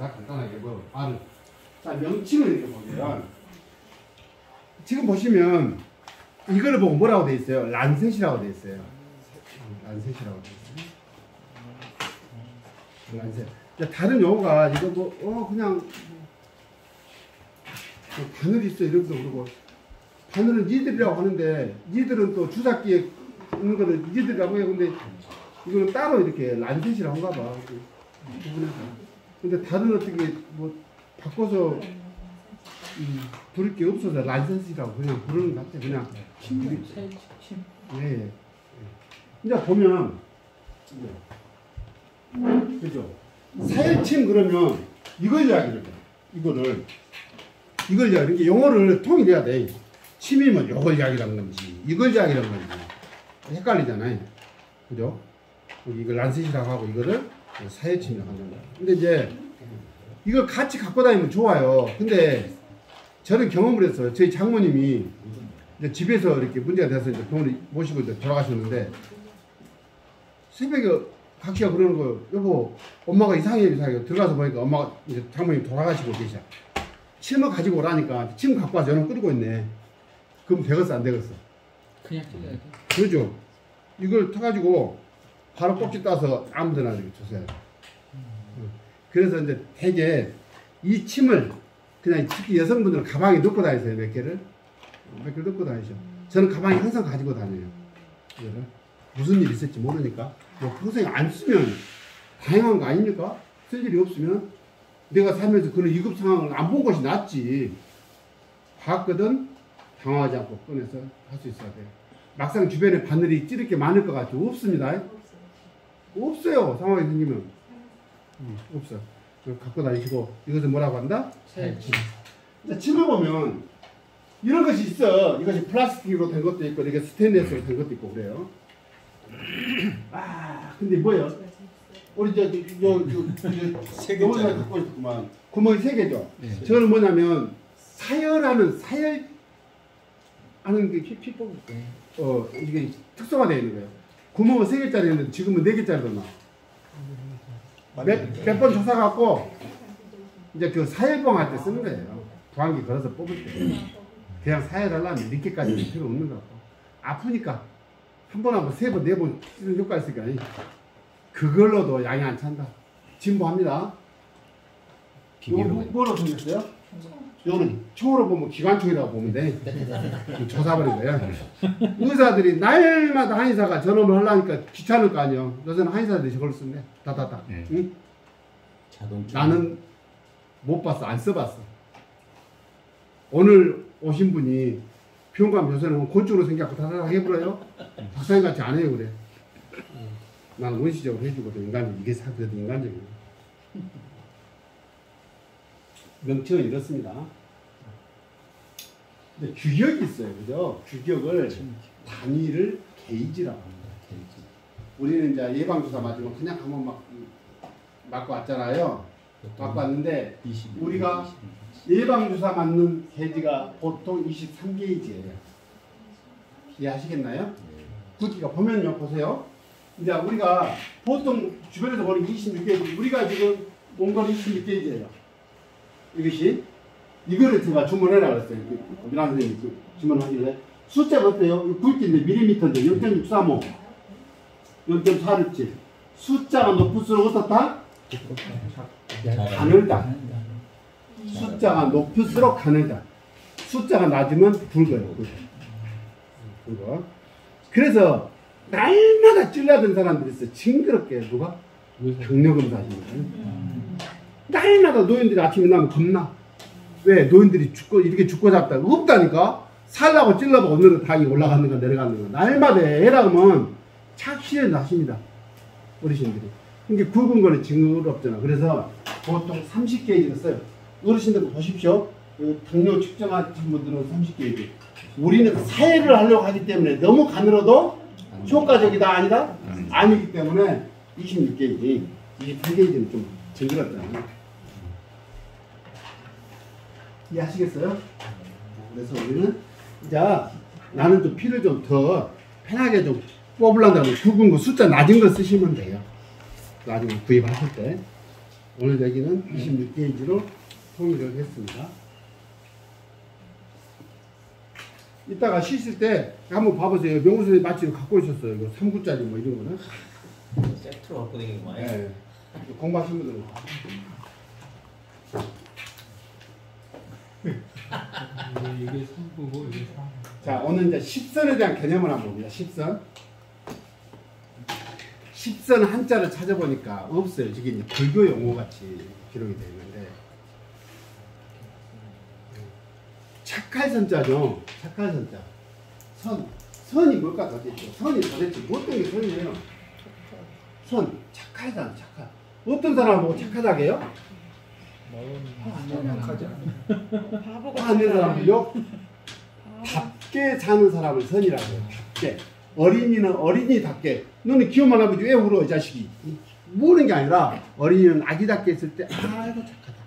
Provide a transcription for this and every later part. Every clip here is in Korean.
다 간단하게 뭐 발을. 자, 명칭을 이렇게 보면 지금 보시면 이거를 보고 뭐라고 돼 있어요? 란셋이라고 돼 있어요. 란셋이라고 돼 있어요. 란셋. 다른 용어가 이거 뭐 그냥 바늘 있어 이러면서 그러고 바늘은 니들이라고 하는데 니들은 또 주사기에 있는 거를 니들이라고 해요. 근데 이거는 따로 이렇게 란셋이라고 한가 봐. 부분에서. 근데 다른 어떻게 뭐 바꿔서 부를 게 없어서 란셋이라고 그냥 부르는 것 같아. 그냥 네. 이제 보면 그죠? 사열침 그러면 이걸 이야기를 해. 이걸 이야기. 용어를 통일해야 돼. 침이면 이걸 이야기라는 건지 이걸 이야기라는 건지 헷갈리잖아요. 그죠? 이걸 란셋이라고 하고 이거를 사열침이라고 한다. 근데 이제 이걸 같이 갖고 다니면 좋아요. 근데 저는 경험을 했어요. 저희 장모님이 이제 집에서 이렇게 문제가 돼서 이제 병원에 모시고 이제 돌아가셨는데 새벽에 각시가 그러는 거예요. 여보, 엄마가 이상해요. 들어가서 보니까 엄마가 이제 장모님 돌아가시고 계셔. 침을 가지고 오라니까 침 갖고 와서 저는 끓이고 있네. 그럼 되겠어, 안 되겠어? 그냥 찔러야 돼. 그러죠. 이걸 타가지고 바로 꼭지 따서 아무데나 이렇게 주세요. 그래서 이제 대개 이 침을 그냥 특히 여성분들은 가방에 넣고 다니세요. 몇 개를 넣고 다니셔. 저는 가방에 항상 가지고 다녀요. 이거를. 무슨 일이 있을지 모르니까 뭐 평소에 안 쓰면 다행한 거 아닙니까? 쓸 일이 없으면 내가 살면서 그런 위급 상황을 안 본 것이 낫지. 봤거든 당황하지 않고 꺼내서 할 수 있어야 돼요. 막상 주변에 바늘이 찌를 게 많을 것 같죠? 없습니다. 없어요. 상황이 생기면 없어요. 갖고 다니시고 이것은 뭐라고 한다? 사열침. 침을 보면 이런 것이 있어. 이것이 플라스틱으로 된 것도 있고 이게 스테인리스로 된 것도 있고 그래요. 아 근데 뭐예요? 우리 세 개짜리 갖고 있구만. 구멍이 세 개죠. 네. 저는 뭐냐면 사열하는 게 피폭. 이게 특성화 되어 있는 거예요. 구멍은 세 개짜리인데 지금은 네 개짜리로 나와. 몇 번 조사 갖고 이제 그 사열봉 할 때 쓰는 거예요. 부항기 걸어서 뽑을 때. 그냥 사열하려면 이렇게까지 필요 없는 거 같고. 아프니까 한 번 하고 세 번, 네 번 쓰는 효과가 있으니까 그걸로도 양이 안 찬다. 진보합니다. 이거 뭐로 생겼어요? 이거는 총으로 보면 기관총이라고 보면 돼. 조사버린 거야. 의사들이 날마다 한의사가 전업을 하려니까 귀찮을 거 아니에요. 요새는 한의사들이 저걸 쓴대. 다다다. 네. 응? 자동차. 나는 못 봤어. 안 써봤어. 오늘 오신 분이 병원 가면 요새는 곤충으로 생겨갖고 다다다 해버려요. 박사님 같이 안 해요. 그래. 나는 원시적으로 해주거든. 인간적으로. 이게 사실은 인간적이에요. 명칭은 이렇습니다. 근데 규격이 있어요. 그죠? 규격을 단위를 게이지라고 합니다. 게이지. 우리는 이제 예방주사 맞으면 그냥 한번 맞고 왔잖아요. 맞고 왔는데 우리가 예방주사 맞는 게이지가 보통 23게이지예요. 이해하시겠나요? 굵기가 보면요. 보세요. 이제 우리가 보통 주변에서 보는 26게이지 우리가 지금 온 건 26게이지예요. 이것이 이거를 제가 주문해라 그랬어요. 미란 선생님이 주문하길래 숫자가 어때요? 굵기인데 밀리미터인데 0.635 0.467 숫자가 높을수록 어떻다? 가늘다. 숫자가 높을수록 가늘다. 숫자가 낮으면 굵어요. 굵어. 그래서 날마다 찔러든 사람들이 있어요. 징그럽게 누가? 경력검사 하시는 거예요. 날마다 노인들이 아침에 나면 겁나. 왜? 노인들이 이렇게 죽고 잡다. 없다니까? 살라고 찔러보고 오늘은 당이 올라가는 거 내려가는 거. 날마다 해라 하면 착실히 나십니다. 어르신들이. 이게 굵은 거는 징그럽잖아. 그래서 보통 30게이지를 써요. 어르신들 보십시오. 당뇨 측정하신 분들은 30게이지. 우리는 사회를 하려고 하기 때문에 너무 가늘어도 효과적이다 아니다? 아니기 때문에 26게이지. 28게이지는 좀 징그럽잖아. 이해하시겠어요? 그래서 우리는 이제 나는 좀 피를 좀 더 편하게 좀 뽑으려면 굵은 거 숫자 낮은 거 쓰시면 돼요. 나중에 구입하실 때 오늘 얘기는 26페이지로 통일을 했습니다. 이따가 쉬실 때 한번 봐보세요. 명호 선생님 마치 갖고 오셨어요. 이거 3구짜리 뭐 이런 거는. 세트로 갖고 다니는 거 많이. 네. 공부하신 분들은. 이게 3부고 이게 3. 자, 오늘 이제 십선에 대한 개념을 한번 봅니다. 십선. 십선 한자를 찾아보니까 없어요. 저게 이제 불교 용어 같이 기록이 되어 있는데. 착할선자죠. 착할선자. 선이 뭘까 도대체? 선이 도대체 뭐 어떤 게 선이에요? 선. 착하다, 착하. 어떤 사람을 보고 착하다고 해요? 바보가 안 되는 사람들요? 답게 사는 사람을 선이라고 해요. 답게. 어린이는 어린이답게. 너는 기억만 하면 왜 울어, 이 자식이? 모르는 게 아니라 어린이는 아기답게 했을 때 아이고 착하다.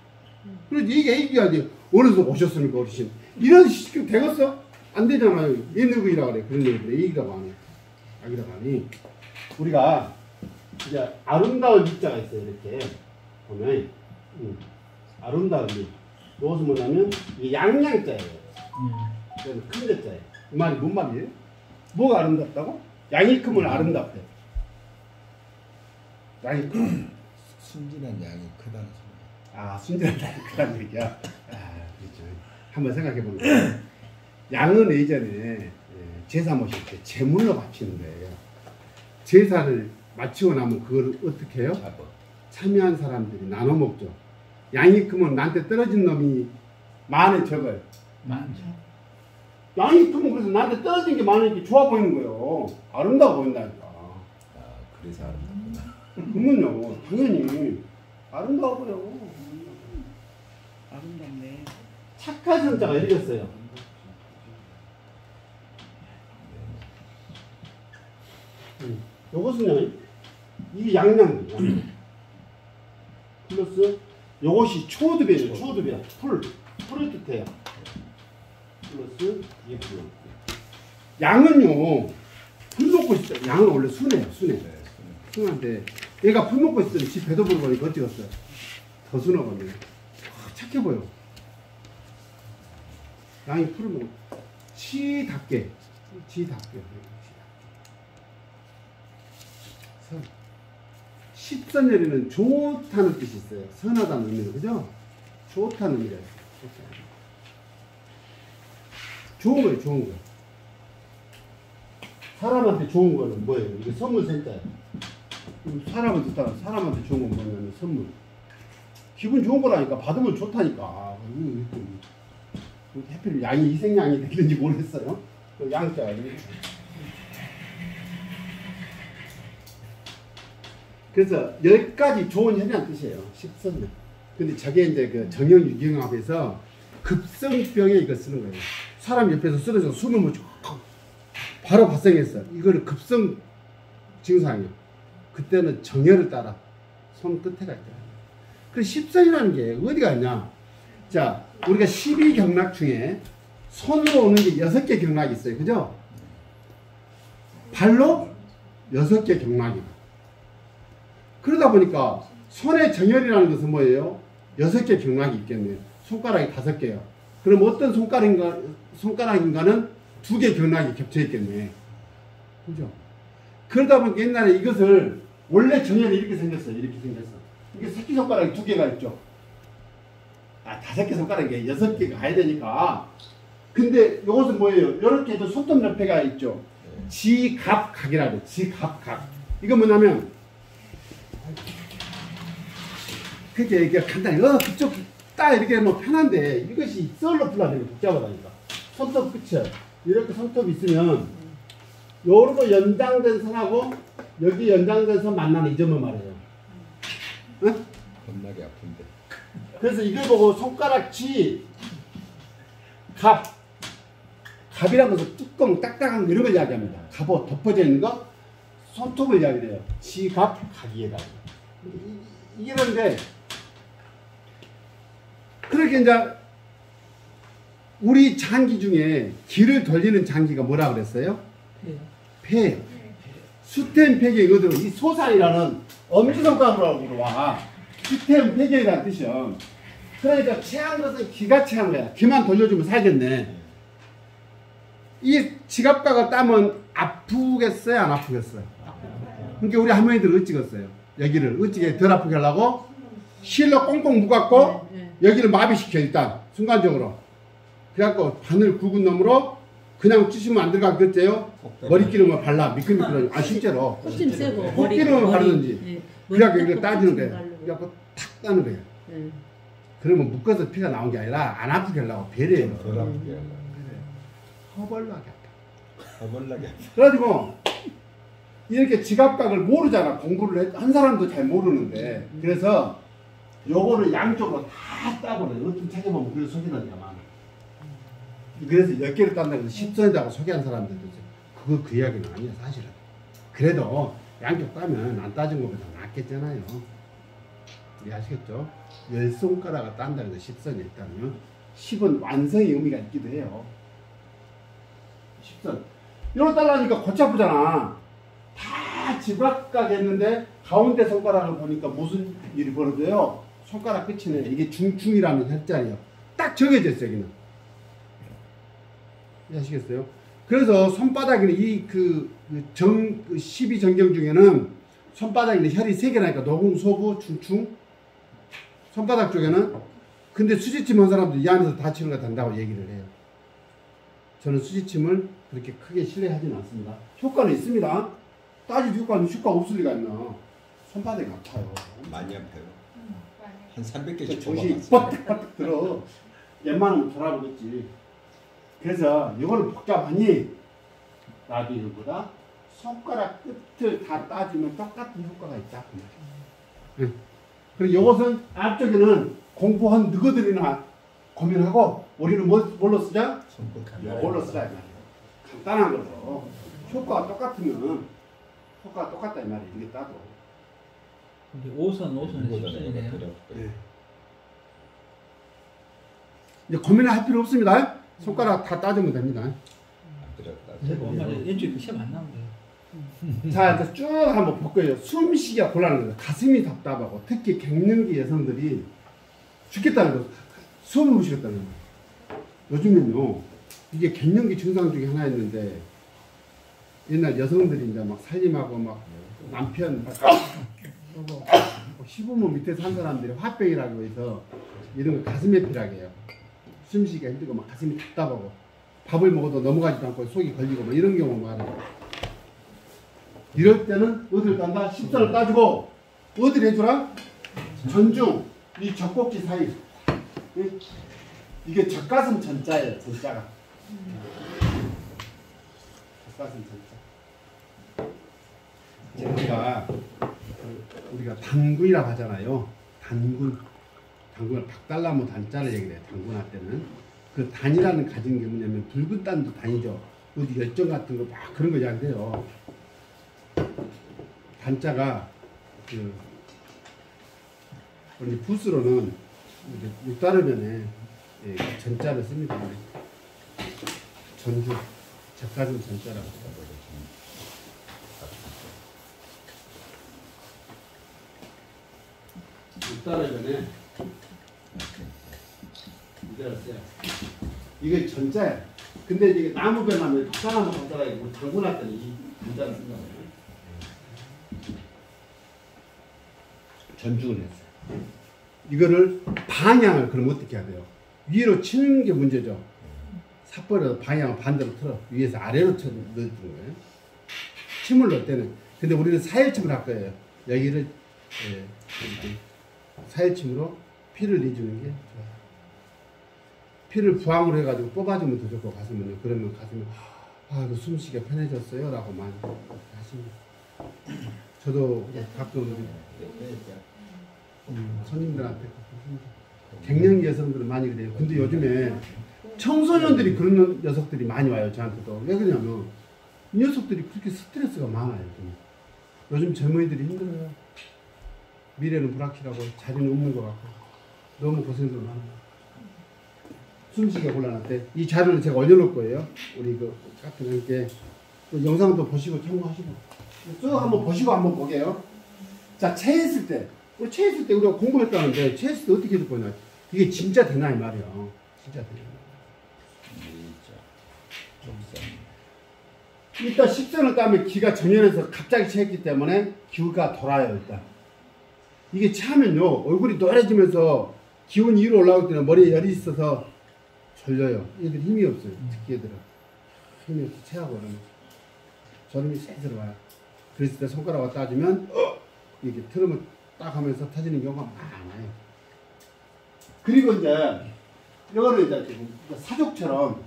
그래서 이게 얘기해야 돼요. 어디서 오셨습니까, 어르신? 이런 시스템 되겠어? 안 되잖아요. 얘늙은이라 그래. 그런 얘기를 얘기라고 하네. 아기라고 하니. 우리가 이제 아름다운 입자가 있어요. 이렇게 보면 아름다운 입. 이것은 뭐냐면 이게 양양자예요. 이건 큰 자자예요. 이 말이 뭔 말이에요? 뭐가 아름답다고? 양이 크면 아름답대. 양이 크면 순진한 양이 크다는 소리. 아, 순진한 양이 크다는 얘기야. 아, 그렇죠. 한번 생각해 보면 양은 예전에 제사 모실 때 제물로 바치는 거예요. 제사를 마치고 나면 그걸 어떻게 해요? 참여한 사람들이 나눠 먹죠. 양이 크면 나한테 떨어진 놈이 많이 적어요. 많죠. 양이 크면 그래서 나한테 떨어진 게 많으니까 좋아 보이는 거예요. 아름다워 보인다니까. 아, 그래서 아름답구나. 그러면요, 당연히 아름다워 보여. 아름답네. 착한 선자가 이겼어요. 요것은요, 이게 양양이야. 플러스 요것이 초두배예요. 초두배. 풀을 뜻해요. 플러스 이게 풀. 양은요, 풀 먹고 있어요. 양은 원래 순해요. 순해. 순한데 얘가 풀 먹고 있으면 지 배도 부르고 더 찍었어요. 더 순하거든요. 착해 보여. 양이 풀을 먹고 지답게. 선. 십선열이는 좋다는 뜻이 있어요. 선하다는 의미로, 그죠? 좋다는 의미가 있어요. 좋은 거예요, 좋은 거. 사람한테 좋은 거는 뭐예요? 이게 선물 선자예요. 사람한테 좋은 건 뭐냐면 선물. 기분 좋은 거라니까. 받으면 좋다니까. 하필 양이 이생양이 되는지 모르겠어요. 양자. 그래서 10가지 좋은 현이라는 뜻이에요. 십선열. 근데 저게 이제 그 정형유경합에서 급성병에 이거 쓰는 거예요. 사람 옆에서 쓰러져 숨을 못 쉬고 바로 발생했어. 이거는 급성 증상이에요. 그때는 정혈을 따라 손끝에 갈 거예요. 그 십선이라는 게 어디가 있냐? 자, 우리가 12경락 중에 손으로 오는 게 6개 경락이 있어요. 그죠? 발로 6개 경락이. 그러다 보니까 손의 정혈이라는 것은 뭐예요? 6개 경락이 있겠네요. 손가락이 5개요. 그럼 어떤 손가락인가는 2개 경락이 겹쳐 있겠네. 그죠? 그러다 보니까 옛날에 이것을 원래 정혈이 이렇게 생겼어요. 이렇게 생겼어. 이게 새끼손가락이 2개가 있죠. 5개 손가락이 6개가 가야 되니까. 근데 이것은 뭐예요? 이렇게 해도 손톱 옆에가 있죠. 지갑각이라고. 지갑각. 이건 뭐냐면 그게 간단히 그쪽 딱 이렇게 하면 편한데 이것이 썰로 풀라니까 복잡하다니까. 손톱 끝에 이렇게 손톱이 있으면 요렇게 연장된 선하고 여기 연장된 선 만나는 이 점을 말해요. 응? 겁나게 아픈데. 그래서 이걸 보고 손가락지 갑이라는 것은 뚜껑 딱딱한 거 이런 걸 이야기합니다. 갑옷 덮어져 있는 거 손톱을 이야기해요. 지갑 각이에다. 이런데 그렇게 이제 우리 장기 중에 기를 돌리는 장기가 뭐라 그랬어요? 폐. 수텐 폐기 이거대로 이 소산이라는 엄지손가락으로 와. 시스템 폐결이라는 뜻이요. 그러니까 체한 것은 기가 체한 거야. 기만 돌려주면 살겠네. 이 지갑각을 따면 아프겠어요? 안 아프겠어요? 그러니까 우리 할머니들은 어찌겠어요? 여기를 어찌게 덜 아프게 하려고 실로 꽁꽁 묶었고 여기를 마비시켜 일단 순간적으로. 그래갖고 바늘 굵은 놈으로 그냥 찌시면 안 들어가겠대요. 머리기름을 발라 미끌미끌하게. 아 실제로 훨씬 세고 콧기름을 바르든지. 네. 그래갖고 이걸 따주는 거예요. 그래갖고 탁 따는 거예요. 네. 그러면 묶어서 피가 나온 게 아니라 안 아프게 하려고 배려해요. 덜 아프게 하려고. 허벌나게 아파. 허벌나게. 그래가지고 이렇게 지갑각을 모르잖아. 공부를 한 사람도 잘 모르는데. 그래서 요거를 양쪽으로 다 따버려요. 어떤 찾아보면 그래서 소개하는 게 많아. 그래서 10개를 딴다고 해서 10선이라고 소개한 사람들도 있어요. 그거 그 이야기는 아니야 사실은. 그래도 양쪽 따면 안 따진 것보다 낫겠잖아요. 이해하시겠죠? 10손가락을 딴다고 해서 10선이 있다면 10은 완성의 의미가 있기도 해요. 10선. 이거 달라니까 골치 아프잖아. 다 지갑각 했는데 가운데 손가락을 보니까 무슨 일이 벌어져요? 손가락 끝이네. 이게 중충이라는 혈자리요. 딱 정해져 있어요, 여기는. 이해하시겠어요? 그래서 손바닥에는 그 12정경 중에는 손바닥에는 혈이 3개나니까 노궁, 소부, 중충. 손바닥 쪽에는. 근데 수지침 한 사람도 이 안에서 다치는 거 된다고 얘기를 해요. 저는 수지침을 그렇게 크게 신뢰하지는 않습니다. 효과는 있습니다. 따질 효과는 없을 리가 있나. 손바닥이 아파요. 많이 아파요. 한 300개씩 정신이 뽑아봤어요. 뻗딱 들어. 웬만하면 돌아보겠지. 그래서 이거는 복잡하니 나도 이거보다 손가락 끝을 다 따지면 똑같은 효과가 있다. 응. 그리고 이것은 앞쪽에는 공부한 너희들이나 고민하고 우리는 뭘로 쓰자? 이걸로 쓰자 이 말이에요. 간단한 거죠. 효과가 똑같으면 효과가 똑같다 이 말이에요. 이게 따도. 근데 5선 10선이네요. 네. 이제 고민을 할 필요 없습니다. 손가락 다 따주면 됩니다. 엄마 왼쪽에 시험 안 나온 거예요. 자, 이제 쭉 한번 볼 거예요. 숨쉬기가 곤란한 거예요. 가슴이 답답하고 특히 갱년기 여성들이 죽겠다는 거예요. 숨을 못 쉬겠다는 거예요. 요즘엔요, 이게 갱년기 증상 중에 하나였는데 옛날 여성들이 이제 막 살림하고 막 남편 막 시부모 밑에 산 사람들이 화병이라고 해서 이런 거 가슴에 피라고 해요. 숨쉬기가 힘들고 막 가슴이 답답하고 밥을 먹어도 넘어가지도 않고 속이 걸리고 막 이런 경우 많아요. 이럴 때는 어디를 딴다? 10선을 따주고 어디를 해주라? 전중 이 젖꼭지 사이 이게 젖가슴 전자예요. 전자가 젖가슴 전자. 우리가 단군이라고 하잖아요. 단군을 박달나무 단자를 얘기해요. 단군할 때는 그 단이라는 가진 게 뭐냐면 붉은 단도 단이죠. 어디 열정 같은 거 막 그런 거 이야기해요. 단자가 우리 붓으로는 육다르면에 전자를 씁니다. 전주 젖가슴 전자라고 해요. 육다르면에 이게 전자야. 근데 이게 나무 변하면 독사나무 전자가 있고 당분할 때는 이 전자를 쓴다고 해요. 전중을 했어요. 이거를 방향을 그럼 어떻게 해야 돼요? 위로 치는 게 문제죠. 삿벌에서 방향을 반대로 틀어 위에서 아래로 넣어주는 거예요. 침을 넣을 때는. 근데 우리는 사열침을 할 거예요. 여기를 사열침으로 피를 내주는 게 좋아요. 피를 부항으로 해가지고 뽑아주면 더 좋고 가슴은요. 그러면 가슴이 그 숨쉬기가 편해졌어요 라고 많이 하십니다. 저도 가끔 손님들한테 갱년기 여성들은 많이 그래요. 근데 요즘에 청소년들이 그런 녀석들이 많이 와요. 저한테도. 왜 그러냐면 이 녀석들이 그렇게 스트레스가 많아요. 요즘 젊은이들이 힘들어요. 미래는 불확실하고 자리는 없는 것 같고 너무 고생들 많아요. 숨쉬기가 곤란할 때 이 자료를 제가 올려놓을 거예요. 우리 그 같은 함께 또 영상도 보시고 참고하시고 쭉 한번 보시고 한번 보게요. 자, 체했을 때 우리 체스 때 우리가 공부했다는데 체스 때 어떻게 듣거냐. 이게 진짜 되나 이 말이야. 진짜 되나. 일단 10선을 따면 기가 정렬해서 갑자기 채했기 때문에 기가 돌아요. 일단 이게 차면요 얼굴이 노래지면서 기운이 위로 올라올 때는 머리에 열이 있어서 졸려요. 얘들 힘이 없어요. 특히 얘들은 힘이 없어 체하고 그러면 저놈이 슬슬 와요. 그랬을 때 손가락을 따주면 이렇게 트름을 딱 하면서 터지는 경우가 많아요. 그리고 이제 이거를 이제 사족처럼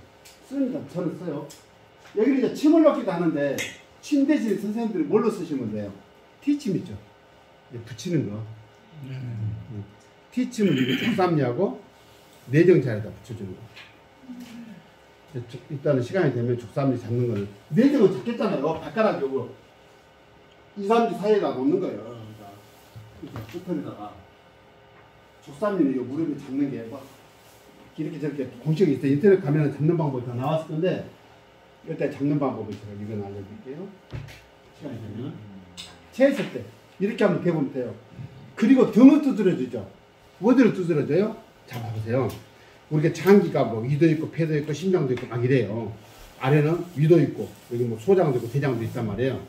쓰니까 저는 써요. 여기를 이제 침을 넣기도 하는데 침 대신 선생님들이 뭘로 쓰시면 돼요? T침 있죠? 붙이는 거. T침을 이렇게 족삼리하고 내정자에다 붙여주는 거. 일단은 시간이 되면 족삼리 잡는 거는 내정은 잡겠잖아요. 발가락 요거 2, 3주 사이에다 놓는 거예요. 그러니까 끝에다가 족삼리는 요 무릎을 잡는 게 막 이렇게 저렇게 공식이 있어요. 인터넷 가면 잡는 방법이 다 나왔을 건데 일단 잡는 방법을 제가 이건 알려드릴게요. 시간이 되면 체했을 때 이렇게 한번 대보면 돼요. 그리고 등을 두드려주죠. 어디를 두드려줘요? 자 봐보세요. 우리가 장기가 뭐 위도 있고 폐도 있고 심장도 있고 막 이래요. 아래는 위도 있고 여기 뭐 소장도 있고 대장도 있단 말이에요.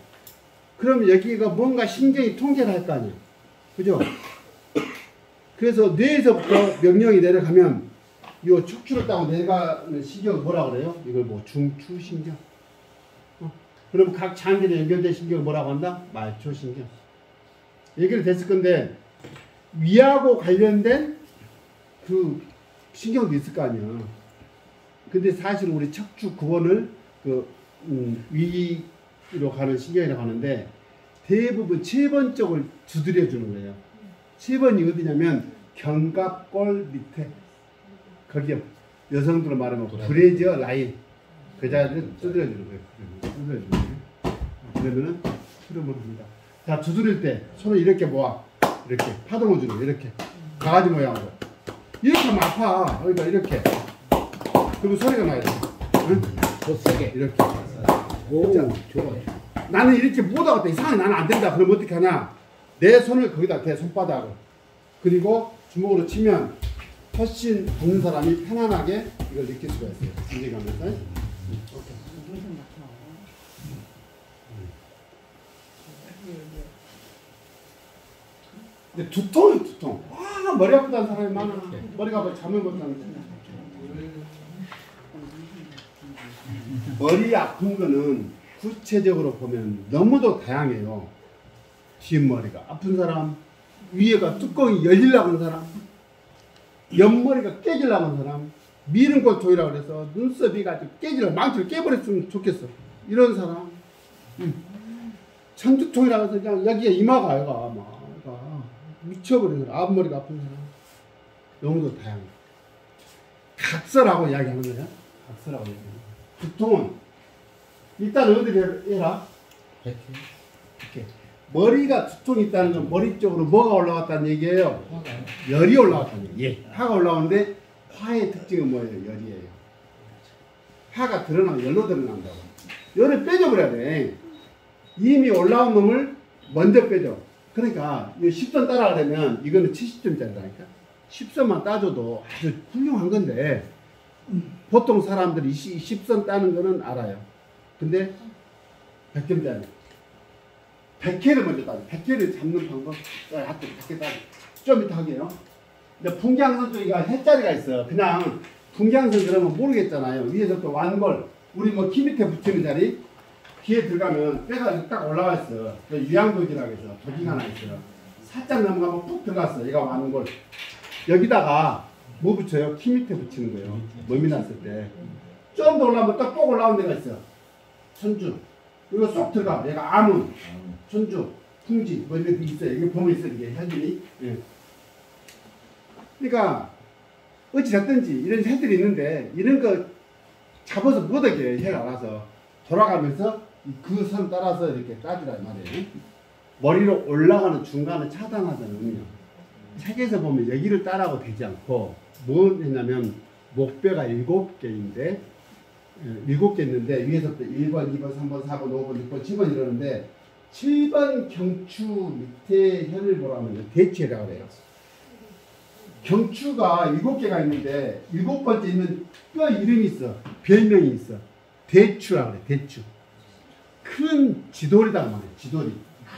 그럼 여기가 뭔가 신경이 통제를 할 거 아니에요. 그죠? 그래서 뇌에서부터 명령이 내려가면 이 척추를 따고 내려가는 신경을 뭐라 그래요? 이걸 뭐 중추신경. 그럼 각 장기에 연결된 신경을 뭐라고 한다? 말초신경. 얘기를 됐을 건데 위하고 관련된 그 신경도 있을 거 아니야. 근데 사실 우리 척추 구원을 위로 가는 신경이라고 하는데 대부분 7번 쪽을 두드려 주는 거예요. 7번이 어디냐면 견갑골 밑에 거기에 여성들로 말하면 브래지어 라인 그 자리를 두드려 주는 거예요. 두드려 주는 거예요. 그러면은 흐름을 합니다. 자 두드릴 때 손을 이렇게 모아 이렇게 파동을 주는 거예요. 이렇게 강아지 모양으로 이렇게 하면 아파. 그러니까 이렇게 그리고 소리가 나야 돼. 응? 더 세게 이렇게. 오 자, 좋아. 나는 이렇게 못하겠다. 이상하게 나는 안 된다. 그럼 어떻게 하냐? 내 손을 거기다 대 손바닥을 그리고 주먹으로 치면 훨씬 보는 사람이 편안하게 이걸 느낄 수가 있어요. 움직이면서. 근데 두통이 두통. 와 머리 아프다는 사람이 많아. 머리가 뭐 잠을 못 자는. 머리 아픈 거는 구체적으로 보면 너무도 다양해요. 뒷머리가 아픈 사람, 위에가 뚜껑이 열리려고 하는 사람, 옆머리가 깨지려고 하는 사람, 미름골통이라고 해서 눈썹이 가지고 깨지려고 망치를 깨버렸으면 좋겠어. 이런 사람. 천두통이라고 해서 그냥 여기에 이마가 아이가 미쳐버린 사람, 앞머리가 아픈 사람. 너무도 다양해. 각설하고 이야기하는 거야. 각설하고 이야기하는 거야. 두통은 일단 어디를 해라? 이렇게. 머리가 두통이 있다는 건 머리 쪽으로 뭐가 올라왔다는 얘기예요? 열이 올라왔다는 얘기예요. 예. 화가 올라오는데 화의 특징은 뭐예요? 열이에요. 화가 드러나면 열로 드러난다고. 열을 빼줘버려야 돼. 이미 올라온 놈을 먼저 빼줘. 그러니까 10선 따라가려면 이거는 70점짜리라니까. 10선만 따줘도 아주 훌륭한 건데 보통 사람들이 10선 따는 거는 알아요. 근데 100점짜리 100회를 먼저 따져. 100회를 잡는 방법. 자, 100회 따져. 좀 이따 하게요. 근데 풍경선 쪽이가 해자리가 있어. 그냥 풍경선 그러면 모르겠잖아요. 위에서부터 완골. 우리 뭐 키 밑에 붙이는 자리. 귀에 들어가면 뼈가 딱 올라와 있어. 유양도기라고 해서 도기가 하나 있어요. 살짝 넘어가면 푹 들어갔어. 얘가 완골. 여기다가 뭐 붙여요? 키 밑에 붙이는 거예요. 몸이 났을 때. 좀 더 올라오면 딱 꼭 올라온 데가 있어. 천주. 이거 쏙 들어가. 얘가 암은, 천주, 풍지, 뭐 이런 게 있어요. 이게 보면 있어요. 이게 현진이. 예. 그러니까, 어찌됐든지 이런 해들이 있는데, 이런 거 잡아서 못하게 해가 알아서 돌아가면서 그 선 따라서 이렇게 따주란 말이에요. 머리로 올라가는 중간을 차단하자는 의미요. 책에서 보면 여기를 따라고 되지 않고, 뭐 했냐면, 목뼈가 7개인데, 7개 있는데, 위에서부터 1번, 2번, 3번, 4번, 5번, 6번, 7번 이러는데, 7번 경추 밑에 혈을 보라면 대추혈이라고 그래요. 경추가 7개가 있는데 7번째 있는 뼈 이름이 있어. 별명이 있어. 대추라고 그래. 대추. 큰 지돌이다 말이에요. 지돌이.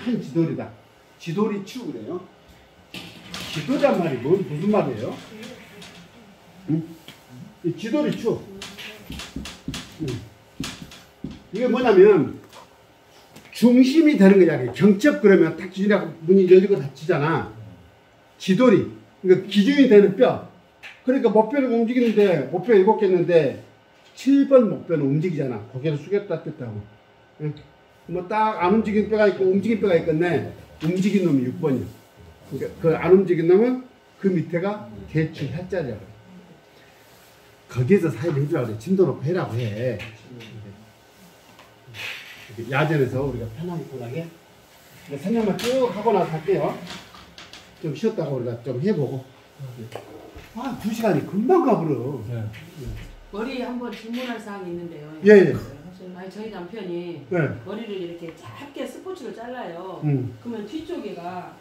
큰 지돌이다. 지돌이 추 그래요. 지돌이란 말이 무슨 말이에요? 응? 이 지돌이 추. 응. 이게 뭐냐면 중심이 되는 거야. 경첩 그러면 딱 기준이라고 문이 열리고 닫히잖아. 지돌이. 그러니까 기준이 되는 뼈. 그러니까 목뼈는 움직이는데 목뼈 7개 있는데 7번 목뼈는 움직이잖아. 고개를 숙였다 뺐다고. 응? 뭐 딱 안 움직이는 뼈가 있고 움직이는 뼈가 있겠네. 움직인 놈이 6번이야. 그러니까 그 안 움직인 놈은 그 밑에가 대추 혈자리야. 거기에서 사회를 해주라고 그래. 진도 놓고 해라고 해. 야전에서 우리가 편하게 설명만 쭉 하고 나서 할게요. 좀 쉬었다가 우리가 좀 해보고. 2시간이 금방 가버려. 네. 머리 한번 질문할 사항이 있는데요. 예. 저희 남편이 네. 머리를 이렇게 짧게 스포츠로 잘라요. 그러면 뒤쪽에가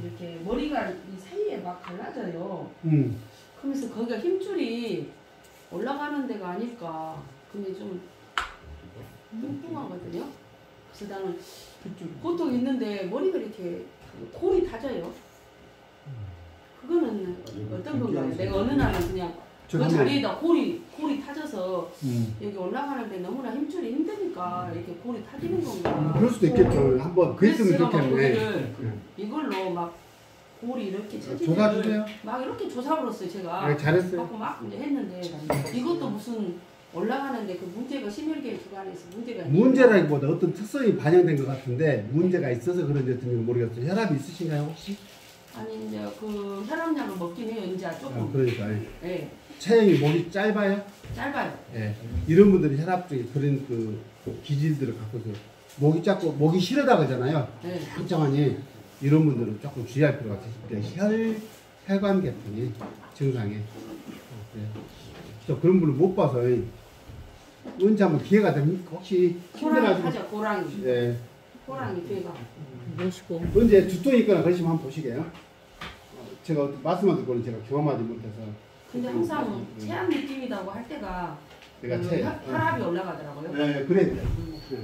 이렇게 머리가 이 사이에 막 갈라져요. 그러면서 거기가 힘줄이 올라가는 데가 아닐까. 근데 좀 뚱뚱하거든요. 그래서 나는 보통 있는데 머리가 이렇게 골이 다져요. 그거는 어떤 건가요? 내가 어느 날은 그냥 그 자리에다 골이 타져서 여기 올라가는데 너무나 힘줄이 힘드니까 이렇게 골이 타지는 건가? 그럴 수도 있겠죠. 한번 그랬으면 좋겠네. 이걸로 막 골이 이렇게 조사주세요. 막 이렇게 조사버렸어요 제가. 네, 잘했어요. 막 이제 했는데 이것도 무슨 올라가는데 그 문제가 심혈계 주관에서 문제가 문제라기보다 어떤 특성이 반영된 것 같은데 문제가 있어서 그런지 어떤지 모르겠어요. 혈압이 있으신가요 혹시? 아니 이제 그 혈압약을 먹긴 해요 이제 조금. 그러니까. 네. 체형이 목이 짧아요? 짧아요. 예. 이런 분들이 혈압 쪽에 그런 그 기질들을 갖고서 목이 짧고 목이 시려다 그러잖아요. 네. 짱짱하니 이런 분들은 조금 주의할 필요가 있습니다. 혈관 계통이 증상에. 저 그런 분을 못 봐서 언제 한번 기회가 되면 혹시 호랑이 하죠 호랑이. 예. 호랑이 뒤가. 멋있고. 언제 두통이 있거나 그러시면 한번 보시게요. 제가 말씀만 듣고는 제가 경험하지 못해서. 근데 항상 체한 느낌이라고 할 때가 내가 그 혈압이 올라가더라고요. 네, 그래야 돼요. 네.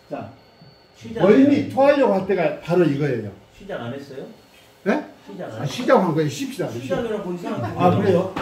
자, 머리니 토하려고 할 때가 바로 이거예요. 시작 안 했어요? 네? 시작 안 시작한 거예요. 쉽시다. 시작이라고 이상한 아, 그래요?